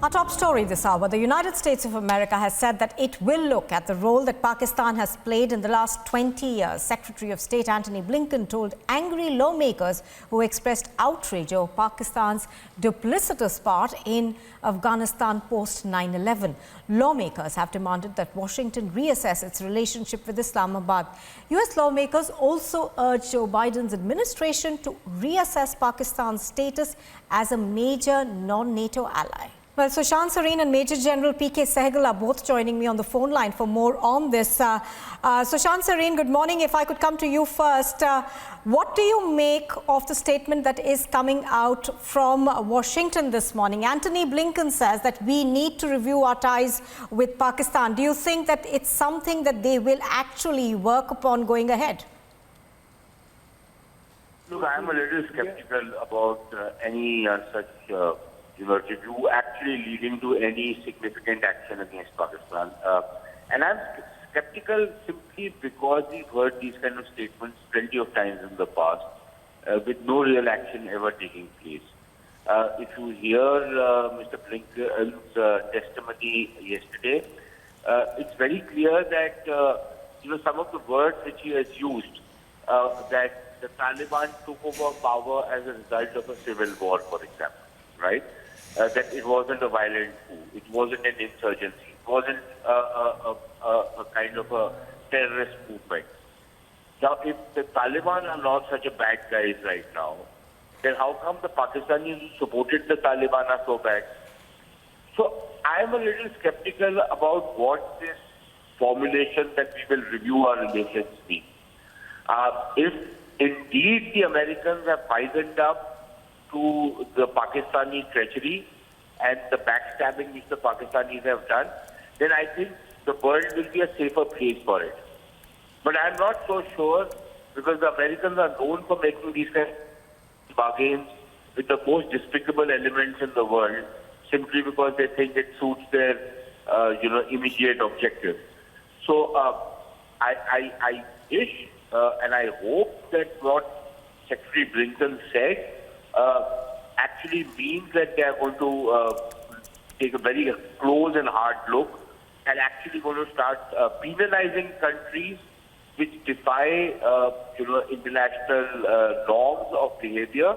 Our top story this hour, the United States of America has said that it will look at the role that Pakistan has played in the last 20 years. Secretary of State Antony Blinken told angry lawmakers who expressed outrage over Pakistan's duplicitous part in Afghanistan post 9/11. Lawmakers have demanded that Washington reassess its relationship with Islamabad. US lawmakers also urged Joe Biden's administration to reassess Pakistan's status as a major non-NATO ally. Well, Sushant, Sareen and Major General P.K. Sehgal are both joining me on the phone line for more on this. Sushant, Sareen, good morning. If I could come to you first, what do you make of the statement that is coming out from Washington this morning? Antony Blinken says that we need to review our ties with Pakistan. Do you think that it's something that they will actually work upon going ahead? Look, I'm a little skeptical about any such review actually leading to any significant action against Pakistan. And I'm skeptical simply because we've heard these kind of statements plenty of times in the past with no real action ever taking place. If you hear Mr. Blinken's testimony yesterday, it's very clear that some of the words which he has used, that the Taliban took over power as a result of a civil war, for example, right? That it wasn't a violent coup, it wasn't an insurgency, it wasn't a kind of a terrorist movement. Now, if the Taliban are not such a bad guys right now, then how come the Pakistanis who supported the Taliban are so bad? So I'm a little skeptical about what this formulation that we will review our relations means. If indeed the Americans have wisened up to the Pakistani treachery and the backstabbing which the Pakistanis have done, then I think the world will be a safer place for it. But I'm not so sure, because the Americans are known for making these kind of bargains with the most despicable elements in the world, simply because they think it suits their immediate objectives. So I wish and I hope that what Secretary Blinken said actually means that they are going to take a very close and hard look and actually going to start penalizing countries which defy international norms of behavior.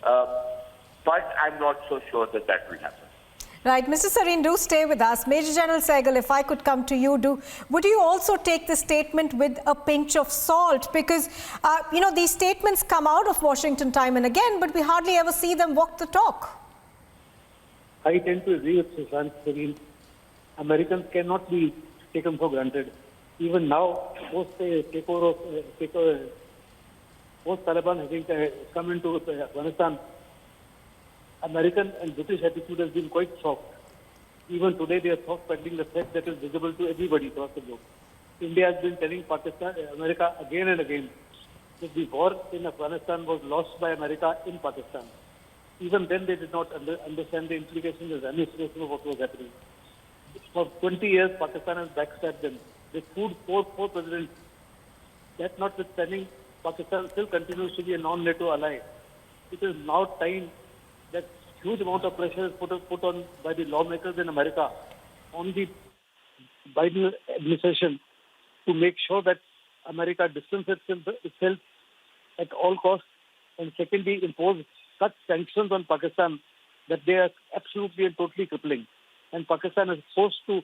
But I'm not so sure that that will happen. Right. Mr. Sareen, do stay with us. Major General Sehgal, if I could come to you, would you also take this statement with a pinch of salt? Because, these statements come out of Washington time and again, but we hardly ever see them walk the talk. I tend to agree with Sushant, Sareen. Americans cannot be taken for granted. Even now, post-Taliban having come into Afghanistan, American and British attitude has been quite soft. Even today, they are soft peddling the fact that is visible to everybody across the globe. India has been telling America again and again that the war in Afghanistan was lost by America in Pakistan. Even then, they did not understand the implications and ramifications of what was happening. For 20 years, Pakistan has backstabbed them. They proved four presidents. That notwithstanding, Pakistan still continues to be a non-NATO ally. It is now time that huge amount of pressure is put on by the lawmakers in America on the Biden administration to make sure that America distances itself at all costs, and secondly, impose such sanctions on Pakistan that they are absolutely and totally crippling. And Pakistan is forced to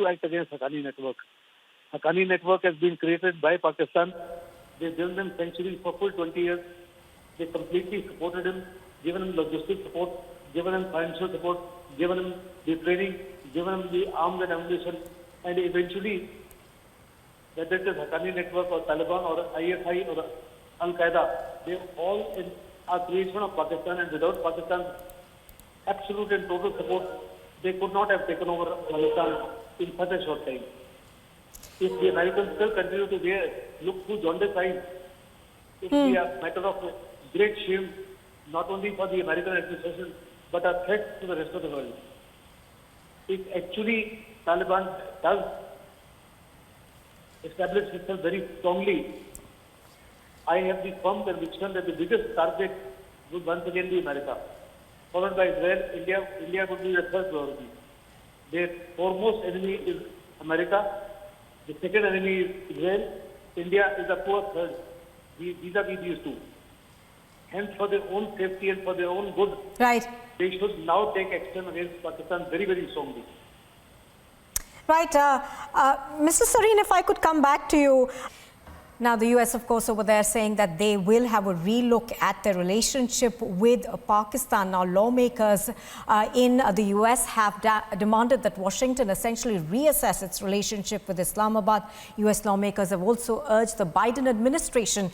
act against Haqqani Network. Haqqani Network has been created by Pakistan. They've given them sanctuary for full 20 years. They completely supported him, given him logistic support, given him financial support, given him the training, given him the arms and ammunition, and eventually, whether it is Haqqani Network or Taliban or ISI or Al-Qaeda, they all are creation of Pakistan, and without Pakistan's absolute and total support, they could not have taken over Afghanistan in such a short time. If the Americans still continue to look through jaundiced eyes, it will be a matter of great shame, not only for the American administration, but a threat to the rest of the world. If actually Taliban does establish itself very strongly, I have the firm conviction that the biggest target would once again be America. followed by Israel. India would be the third priority. Their foremost enemy is America. The second enemy is Israel. India is a poor third vis-a-vis these two. Hence, for their own safety and for their own good, Right. they should now take action against Pakistan very, very strongly. Right. Mr. Sareen, if I could come back to you. Now, the US, of course, over there saying that they will have a relook at their relationship with Pakistan. Now, lawmakers in the US have demanded that Washington essentially reassess its relationship with Islamabad. US lawmakers have also urged the Biden administration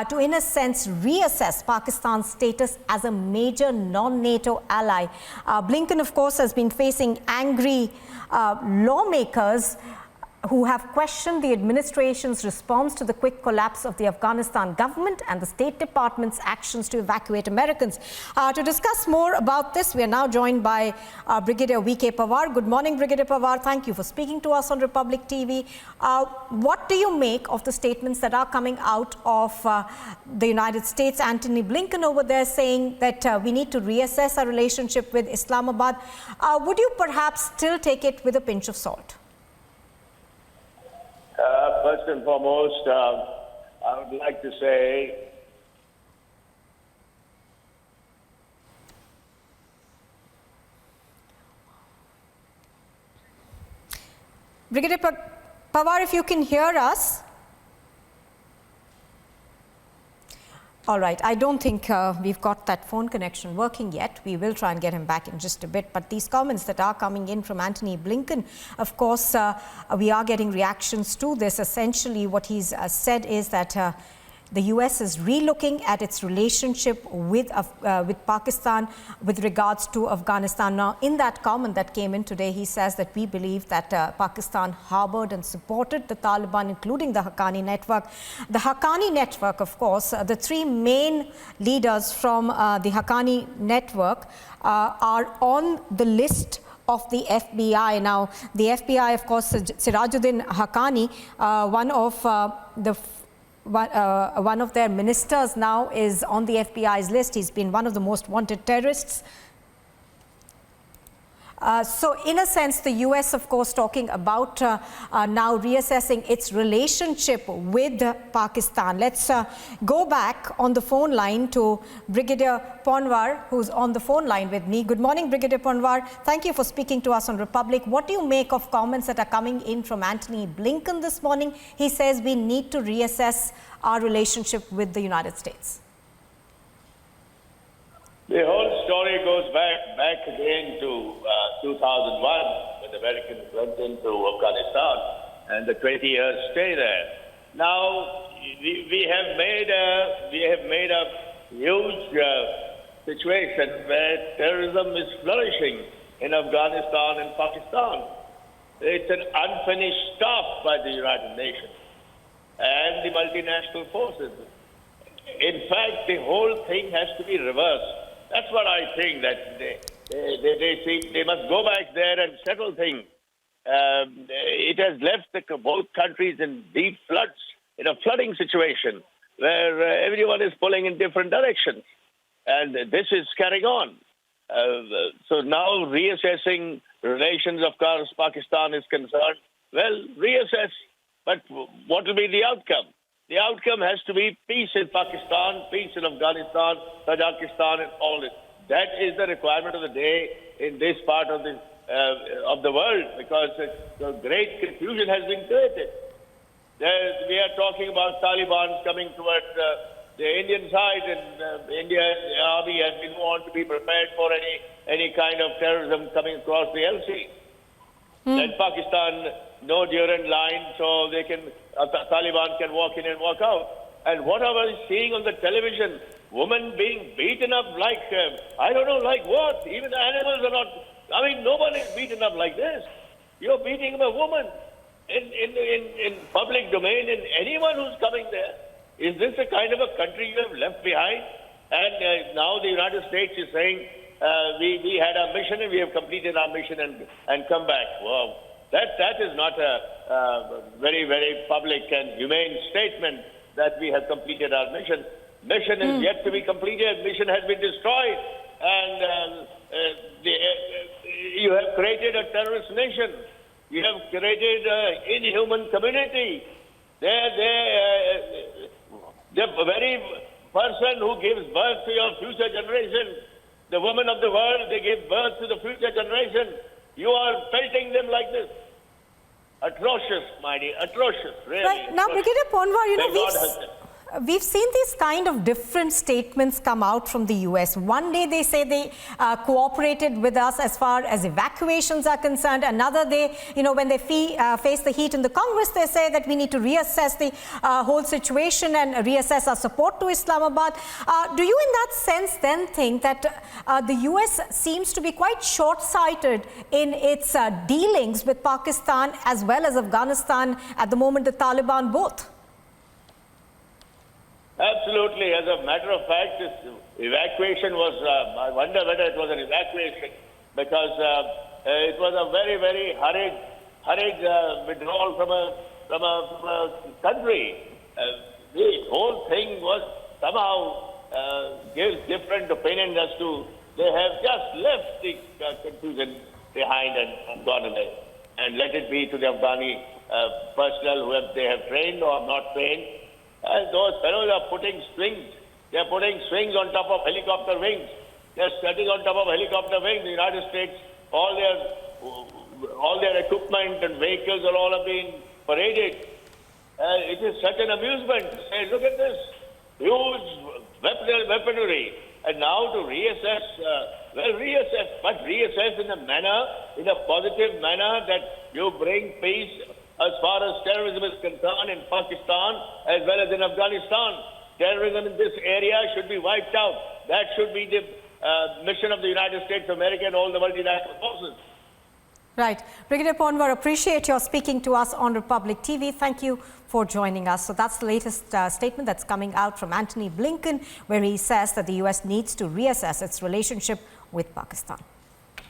to, in a sense, reassess Pakistan's status as a major non-NATO ally. Blinken, of course, has been facing angry lawmakers who have questioned the administration's response to the quick collapse of the Afghanistan government and the State Department's actions to evacuate Americans. To discuss more about this, we are now joined by Brigadier V.K. Pawar. Good morning, Brigadier Pawar. Thank you for speaking to us on Republic TV. What do you make of the statements that are coming out of the United States? Antony Blinken over there saying that we need to reassess our relationship with Islamabad. Would you perhaps still take it with a pinch of salt? First and foremost, I would like to say Brigadier Pawar, if you can hear us. All right, I don't think we've got that phone connection working yet. We will try and get him back in just a bit. But these comments that are coming in from Antony Blinken, of course, we are getting reactions to this. Essentially, what he's said is that the US is relooking at its relationship with Pakistan with regards to Afghanistan. Now, in that comment that came in today, he says that we believe that Pakistan harbored and supported the Taliban, including the Haqqani network. The Haqqani network, of course, the three main leaders from the Haqqani network are on the list of the FBI. Now, the FBI, of course, Sirajuddin Haqqani, one of their ministers now is on the FBI's list. He's been one of the most wanted terrorists. So in a sense, the US, of course, talking about now reassessing its relationship with Pakistan. Let's go back on the phone line to Brigadier Ponwar, who's on the phone line with me. Good morning, Brigadier Ponwar. Thank you for speaking to us on Republic. What do you make of comments that are coming in from Antony Blinken this morning? He says we need to reassess our relationship with the United States. the whole story goes back again to 2001 when the Americans went into Afghanistan and the 20-year stay there. Now we have made a huge situation where terrorism is flourishing in Afghanistan and Pakistan. It's an unfinished task by the United Nations and the multinational forces. In fact, the whole thing has to be reversed. That's what I think, that they must go back there and settle things. It has left both countries in deep floods, in a flooding situation where everyone is pulling in different directions. And this is carrying on. So now reassessing relations, of course, Pakistan is concerned. Well, reassess, but what will be the outcome? The outcome has to be peace in Pakistan, peace in Afghanistan, Tajikistan, and all this. That is the requirement of the day in this part of the world, because the great confusion has been created. We are talking about Taliban coming towards the Indian side, and India's army has been warned to be prepared for any kind of terrorism coming across the LC. Then Pakistan, no durand line, so they can Taliban can walk in and walk out. And what are we seeing on the television? Women being beaten up like, I don't know, like what? Even the animals are not, I mean, no one is beaten up like this. You're beating a woman in public domain, and anyone who's coming there. Is this the kind of a country you have left behind? And now the United States is saying, we had our mission and we have completed our mission and come back. Wow. That is not a very, very public and humane statement that we have completed our mission. Mission is yet to be completed. Mission has been destroyed. and you have created a terrorist nation. You have created an inhuman community. The very person who gives birth to your future generation, the women of the world, they give birth to the future generation. You are pelting them like this. Atrocious, my dear, atrocious, really. Right. Now, atrocious. Brigadier Ponwar, you May know, God help them. we've seen these kind of different statements come out from the US. One day they say they cooperated with us as far as evacuations are concerned. Another day, you know, when they face the heat in the Congress, they say that we need to reassess the whole situation and reassess our support to Islamabad. Do you in that sense then think that the US seems to be quite short-sighted in its dealings with Pakistan as well as Afghanistan, at the moment the Taliban both? Absolutely. As a matter of fact, this evacuation was, I wonder whether it was an evacuation, because it was a very, very hurried withdrawal from a country. The whole thing was somehow gives different opinions as to they have just left the confusion behind and gone away and let it be to the Afghani personnel who they have trained or not trained. And those fellows are putting strings. They are putting strings on top of helicopter wings. They are standing on top of helicopter wings. The United States, all their equipment and vehicles are all being paraded. It is such an amusement to say, look at this huge weaponry. And now to reassess, but reassess in a positive manner that you bring peace as far as terrorism is concerned in Pakistan as well as in Afghanistan. Terrorism in this area should be wiped out. That should be the mission of the United States of America and all the multinational forces. Right. Brigadier Ponwar, appreciate your speaking to us on Republic TV. Thank you for joining us. So that's the latest statement that's coming out from Antony Blinken, where he says that the US needs to reassess its relationship with Pakistan.